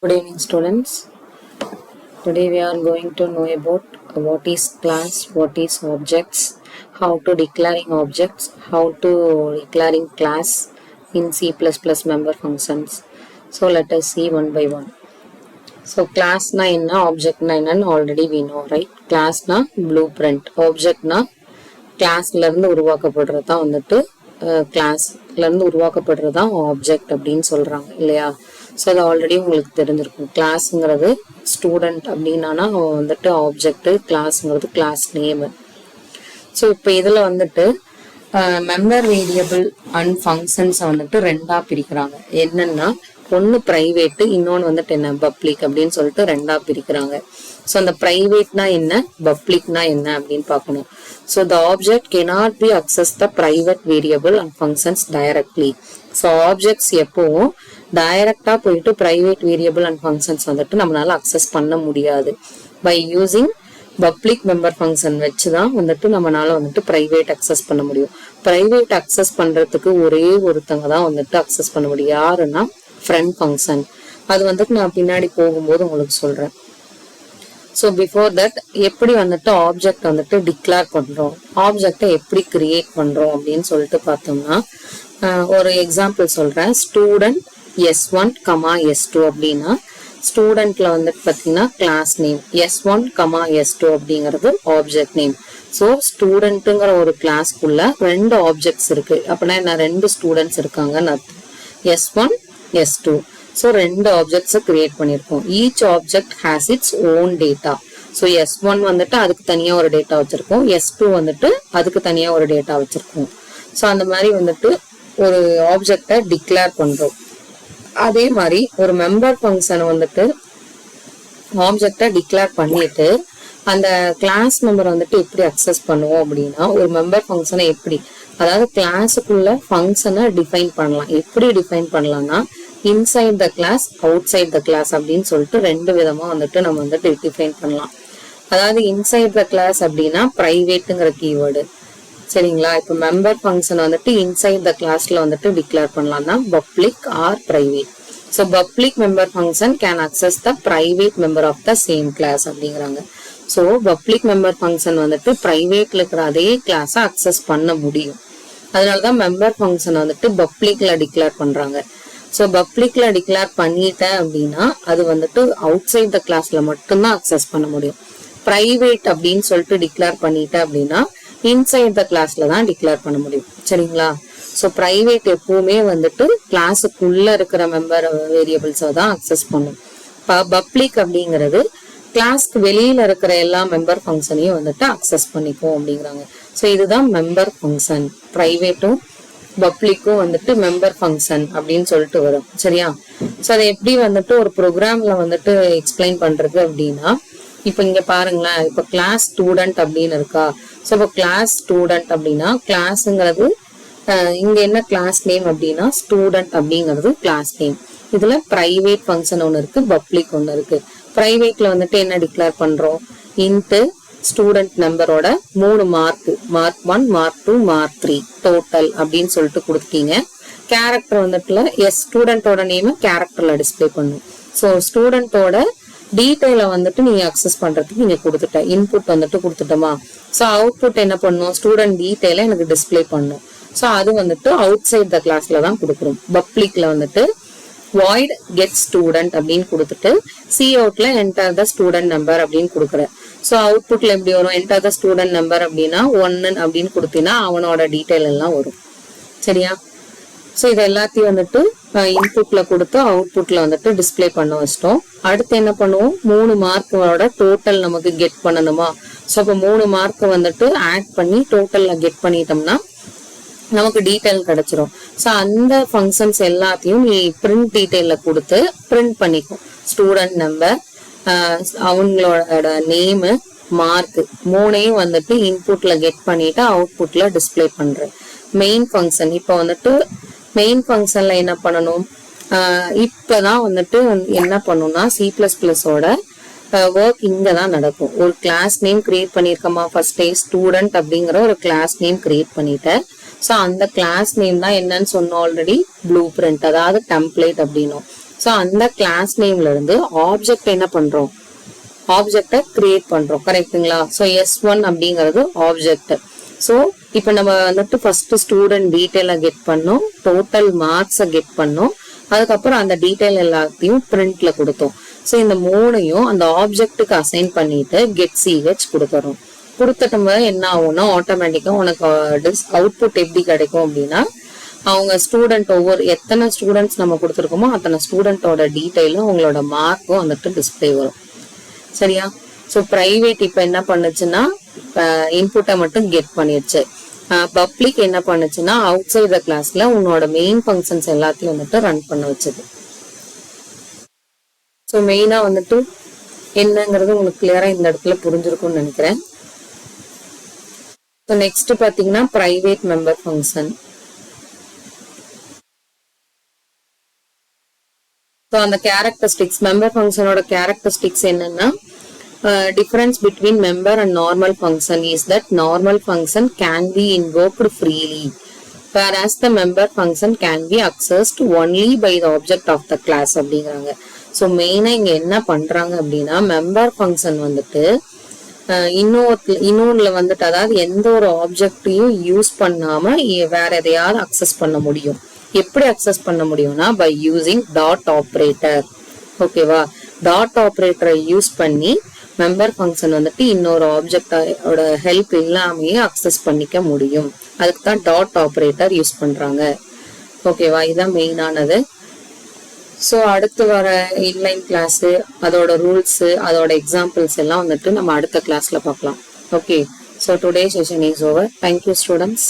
Good evening, students. Today we are going to know about what is class, what is objects, how to declaring objects, how to declaring class in C++ member functions. So let us see one by one. So class na enna, object na enna already we know, right? Class na blueprint, object na classல இருந்து உருவாக்கப்படுறது தான் வந்துட்டு கிளாஸ்ல இருந்து உருவாக்கப்படுறது தான் object அப்படின்னு சொல்றாங்க இல்லையா? So அது ஆல்ரெடி உங்களுக்கு தெரிஞ்சிருக்கும். கிளாஸுங்கிறது ஸ்டூடெண்ட் அப்படின்னா அவன் வந்துட்டு ஆப்ஜெக்ட், கிளாஸுங்கிறது கிளாஸ் நேமு. ஸோ இப்போ இதில் வந்துட்டு மெம்பர் வேரியபிள் அண்ட் ஃபங்க்ஷன்ஸை வந்துட்டு ரெண்டா பிரிக்கிறாங்க. என்னன்னா ஒன்று ப்ரைவேட்டு, இன்னொன்று வந்துட்டு என்ன பப்ளிக் அப்படின்னு சொல்லிட்டு ரெண்டா பிரிக்கிறாங்க. ஸோ அந்த ப்ரைவேட்னா என்ன, பப்ளிக்னா என்ன அப்படின்னு பார்க்கணும். So the object cannot be access the private variable and functions directly. So objects எப்பவும் டைரக்டா போயிட்டு பிரைவேட் வேரியபிள் அண்ட் ஃபங்க்ஷன்ஸ் வந்துட்டு நம்மளால அக்சஸ் பண்ண முடியாது. By using public member function வச்சுதான் வந்துட்டு நம்மளால வந்துட்டு பிரைவேட் அக்சஸ் பண்ண முடியும். பிரைவேட் அக்சஸ் பண்றதுக்கு ஒரே ஒருத்தங்க தான் வந்துட்டு அக்சஸ் பண்ண முடியும். யாருன்னா ஃப்ரெண்ட் ஃபங்க்ஷன். அது வந்துட்டு நான் பின்னாடி போகும்போது உங்களுக்கு சொல்றேன். ஸோ பிஃபோர் தட் எப்படி வந்துட்டு ஆப்ஜெக்ட் வந்துட்டு டிக்ளேர் பண்றோம், ஆப்ஜெக்டை எப்படி கிரியேட் பண்றோம் அப்படின்னு சொல்லிட்டு பார்த்தோம்னா ஒரு எக்ஸாம்பிள் சொல்றேன். ஸ்டூடெண்ட் S1, S2 அப்படின்னா ஸ்டூடெண்ட்ல வந்துட்டு பார்த்தீங்கன்னா கிளாஸ் நேம், S1, S2 அப்படிங்கிறது ஆப்ஜெக்ட் நேம். ஸோ ஸ்டூடெண்ட்டுங்கிற ஒரு கிளாஸ்க்குள்ள ரெண்டு ஆப்ஜெக்ட்ஸ் இருக்கு அப்படின்னா என்ன, ரெண்டு ஸ்டூடெண்ட்ஸ் இருக்காங்கன்னு அர்த்தம். S1, S2. ஸோ ரெண்டு ஆப்ஜெக்ட்ஸை கிரியேட் பண்ணியிருக்கோம். Each object has its own data. So S1 வந்துட்டு அதுக்கு தனியாக ஒரு டேட்டா வச்சிருக்கோம், S2 வந்துட்டு அதுக்கு தனியாக ஒரு டேட்டா வச்சிருக்கோம். ஸோ அந்த மாதிரி வந்துட்டு ஒரு ஆப்ஜெக்டை டிக்ளேர் பண்றோம். அதே மாதிரி ஒரு மெம்பர் ஃபங்க்ஷனை வந்துட்டு ஆப்ஜெக்டை டிக்ளேர் பண்ணிட்டு அந்த கிளாஸ் மெம்பர் வந்துட்டு எப்படி அக்சஸ் பண்ணுவோம் அப்படின்னா, ஒரு மெம்பர் ஃபங்க்ஷனை எப்படி, அதாவது கிளாஸுக்குள்ள ஃபங்க்ஷனை டிஃபைன் பண்ணலாம். எப்படி டிஃபைன் பண்ணலாம்னா inside the class, outside the class அப்படின்னு சொல்லிட்டு ரெண்டு விதமா வந்துட்டு நம்ம வந்துட்டு டிஃபைன் பண்ணலாம். அதாவது இன்சைட் த கிளாஸ் அப்படின்னா பிரைவேட்டுங்கிற கீவேர்டு, சரிங்களா? இப்போ மெம்பர் ஃபங்க்ஷன் வந்துட்டு இன்சைட் த கிளாஸ்ல வந்துட்டு டிக்ளேர் பண்ணலாம்னா public or private. So public member function can access the private member of the same class அப்படிங்கிறாங்க. ஸோ பப்ளிக் மெம்பர் ஃபங்க்ஷன் வந்துட்டு பிரைவேட்ல இருக்கிற அதே கிளாஸை அக்சஸ் பண்ண முடியும். அதனாலதான் மெம்பர் ஃபங்க்ஷன் வந்துட்டு பப்ளிக்ல டிக்ளேர் பண்றாங்க. ஸோ பப்ளிக்ல டிக்ளேர் பண்ணிட்டேன் அப்படின்னா அது வந்துட்டு அவுட் சைட் த கிளாஸ்ல மட்டும்தான் அக்சஸ் பண்ண முடியும். பிரைவேட் அப்படின்னு சொல்லிட்டு டிக்ளேர் பண்ணிட்டேன் அப்படின்னா இன்சைட் த கிளாஸ்ல தான் டிக்ளேர் பண்ண முடியும், சரிங்களா? ஸோ பிரைவேட் எப்பவுமே வந்துட்டு கிளாஸுக்குள்ள இருக்கிற மெம்பர் வேரியபிள்ஸை தான் அக்சஸ் பண்ணும். பப்ளிக் அப்படிங்கிறது கிளாஸ்க்கு வெளியில இருக்கிற எல்லா மெம்பர் ஃபங்க்ஷனையும் வந்துட்டு அக்சஸ் பண்ணிக்கும் அப்படிங்கிறாங்க. ஸோ இதுதான் மெம்பர் ஃபங்க்ஷன். பிரைவேட்டும் பப்ளிக்கும் வந்துட்டு மெம்பர் ஃபங்க்ஷன் அப்படின்னு சொல்லிட்டு வரும், சரியா? ஸோ அதை எப்படி வந்துட்டு ஒரு ப்ரோக்ராம்ல வந்துட்டு எக்ஸ்பிளைன் பண்றது அப்படின்னா, இப்போ இங்க பாருங்களேன், இப்போ கிளாஸ் ஸ்டூடெண்ட் அப்படின்னு இருக்கா. ஸோ இப்போ கிளாஸ் ஸ்டூடெண்ட் அப்படின்னா கிளாஸ்ங்கிறது இங்க என்ன கிளாஸ் நேம் அப்படின்னா ஸ்டூடெண்ட் அப்படிங்கிறது கிளாஸ் நேம். இதுல பிரைவேட் ஃபங்க்ஷன் ஒன்று இருக்கு, பப்ளிக் ஒன்று இருக்கு. பிரைவேட்ல வந்துட்டு என்ன டிக்ளேர் பண்றோம், இன்ட்டு ஸ்டூடெண்ட் நம்பரோட 3 mark, mark 1, mark 2, mark 3 total அப்படின்னு சொல்லிட்டு கொடுத்தீங்க. கேரக்டர் வந்துட்டுல ஸ்டூடெண்டோட நேம் கேரக்டர்ல டிஸ்பிளே பண்ணும். ஸோ ஸ்டூடெண்டோட டீடைல வந்துட்டு நீங்க அக்சஸ் பண்றதுக்கு நீங்க கொடுத்துட்ட இன்புட் வந்துட்டு கொடுத்துட்டோமா. ஸோ அவுட்புட் என்ன பண்ணும், ஸ்டூடெண்ட் டீடைல எனக்கு டிஸ்பிளே பண்ணும். ஸோ அது வந்துட்டு அவுட் சைட் த கிளாஸ்ல தான் கொடுக்குறோம். பப்ளிக்ல வந்துட்டு void get student அப்படின்னு கொடுத்துட்டு C அவுட்ல enter the student number அப்படின்னு கொடுக்குறேன். ஸோ அவுட்புட்ல எப்படி வரும், enter the student number அப்படின்னா 1 அப்படின்னு கொடுத்தீங்கன்னா அவனோட டீடைல் எல்லாம் வரும், சரியா? ஸோ இது எல்லாத்தையும் வந்துட்டு இன்புட்ல கொடுத்து அவுட்புட்ல வந்துட்டு டிஸ்பிளே பண்ண வச்சிட்டோம். அடுத்து என்ன பண்ணுவோம், 3 மார்க்கோட டோட்டல் நமக்கு கெட் பண்ணணுமா. ஸோ அப்போ 3 மார்க் வந்துட்டு ஆட் பண்ணி டோட்டல்ல கெட் பண்ணிட்டோம்னா நமக்கு டீடைல் கிடைச்சிரும். ஸோ அந்த ஃபங்க்ஷன்ஸ் எல்லாத்தையும் நீ பிரிண்ட் டீடைல்ல கொடுத்து பிரிண்ட் பண்ணிக்கும். ஸ்டூடெண்ட் நம்பர், அவங்களோட நேமு, மார்க் 3ஐயும் வந்துட்டு இன்புட்ல கெட் பண்ணிட்டு அவுட்புட்ல டிஸ்பிளே பண்றேன். மெயின் ஃபங்க்ஷன் இப்போ வந்துட்டு மெயின் ஃபங்க்ஷன்ல என்ன பண்ணணும், இப்பதான் வந்துட்டு என்ன பண்ணணும்னா C++ஓட ஒர்க் இங்க தான் நடக்கும். ஒரு கிளாஸ் நேம் கிரியேட் பண்ணிருக்கோமா, ஃபர்ஸ்ட் ஸ்டூடெண்ட் அப்படிங்கிற ஒரு கிளாஸ் நேம் கிரியேட் பண்ணிட்டேன். ஸோ அந்த கிளாஸ் நேம் தான் என்னன்னு சொன்னோம் ஆல்ரெடி, ப்ளூ பிரிண்ட், அதாவது டெம்ப்ளேட் அப்படின்னும். ஸோ ஸோ அந்த கிளாஸ் நேம்ல இருந்து ஆப்ஜெக்ட் என்ன பண்றோம், ஆப்ஜெக்டை கிரியேட் பண்றோம். கரெக்டுங்களா? ஸோ S1 அப்படிங்கிறது ஆப்ஜெக்ட். ஸோ இப்போ நம்ம வந்துட்டு ஃபர்ஸ்ட் ஸ்டூடெண்ட் டீட்டெயிலை கெட் பண்ணோம், டோட்டல் மார்க்ஸை கெட் பண்ணோம், அதுக்கப்புறம் அந்த டீட்டெயில் எல்லாத்தையும் பிரிண்ட்ல கொடுத்தோம். ஸோ இந்த மூணையும் அந்த ஆப்ஜெக்டுக்கு அசைன் பண்ணிட்டு கெட் சிஹெச் கொடுத்துறோம். கொடுத்துட்டோம் என்ன ஆகும்னா ஆட்டோமேட்டிக்கா உனக்கு அவுட்புட் எப்படி கிடைக்கும் அப்படின்னா, அவங்க ஸ்டூடெண்ட் ஒவ்வொரு எத்தனை ஸ்டூடெண்ட்ஸ் நம்ம கொடுத்துருக்கோமோ அத்தனை ஸ்டூடெண்டோட டீட்டெயிலும் அவங்களோட மார்க்கும் வந்துட்டு டிஸ்பிளே வரும். சரியா? ஸோ பிரைவேட் இப்போ என்ன பண்ணுச்சுன்னா இன்புட்டை மட்டும் கெட் பண்ணிடுச்சு. பப்ளிக் என்ன பண்ணுச்சுன்னா அவுட் சைட் த கிளாஸ்ல உன்னோட மெயின் ஃபங்க்ஷன்ஸ் எல்லாத்தையும் வந்துட்டு ரன் பண்ண வச்சது. ஸோ மெயினா வந்துட்டு என்னங்கிறது உங்களுக்கு கிளியரா இந்த இடத்துல புரிஞ்சிருக்கும்னு நினைக்கிறேன். ஸோ நெக்ஸ்ட் பாத்தீங்கன்னா பிரைவேட் மெம்பர் ஃபங்க்ஷன். ஸோ அந்த கேரக்டரிஸ்டிக்ஸ் மெம்பர் ஃபங்க்ஷனோட கேரக்டரிஸ்டிக்ஸ் என்னன்னா, difference between member and normal function is that normal function can be invoked freely, whereas the member function can be accessed only by the object of the class அப்படிங்கிறாங்க. So மெயினா இங்க என்ன பண்றாங்க அப்படின்னா, member function வந்துட்டு இன்னொன்னுல வந்துட்டு, அதாவது எந்த ஒரு ஆப்ஜெக்டையும் யூஸ் பண்ணாம வேற எதையாவது அக்சஸ் பண்ண முடியும். எப்படி அக்சஸ் பண்ண முடியும்னா பை யூசிங் டாட் ஆப்ரேட்டர். ஓகேவா? டாட் ஆப்ரேட்டரை யூஸ் பண்ணி மெம்பர் ஃபங்க்ஷன் வந்துட்டு இன்னொரு ஆப்ஜெக்டோட ஹெல்ப் இல்லாமையே அக்சஸ் பண்ணிக்க முடியும். அதுக்கு தான் டாட் ஆப்ரேட்டர் யூஸ் பண்றாங்க. ஓகேவா? இதுதான் மெயினானது. ஸோ அடுத்து வர இன்லைன் கிளாஸ், அதோட ரூல்ஸ், அதோட எக்ஸாம்பிள்ஸ் எல்லாம் வந்துட்டு நம்ம அடுத்த கிளாஸ்ல பார்க்கலாம். Okay, so today session is over. Thank you students.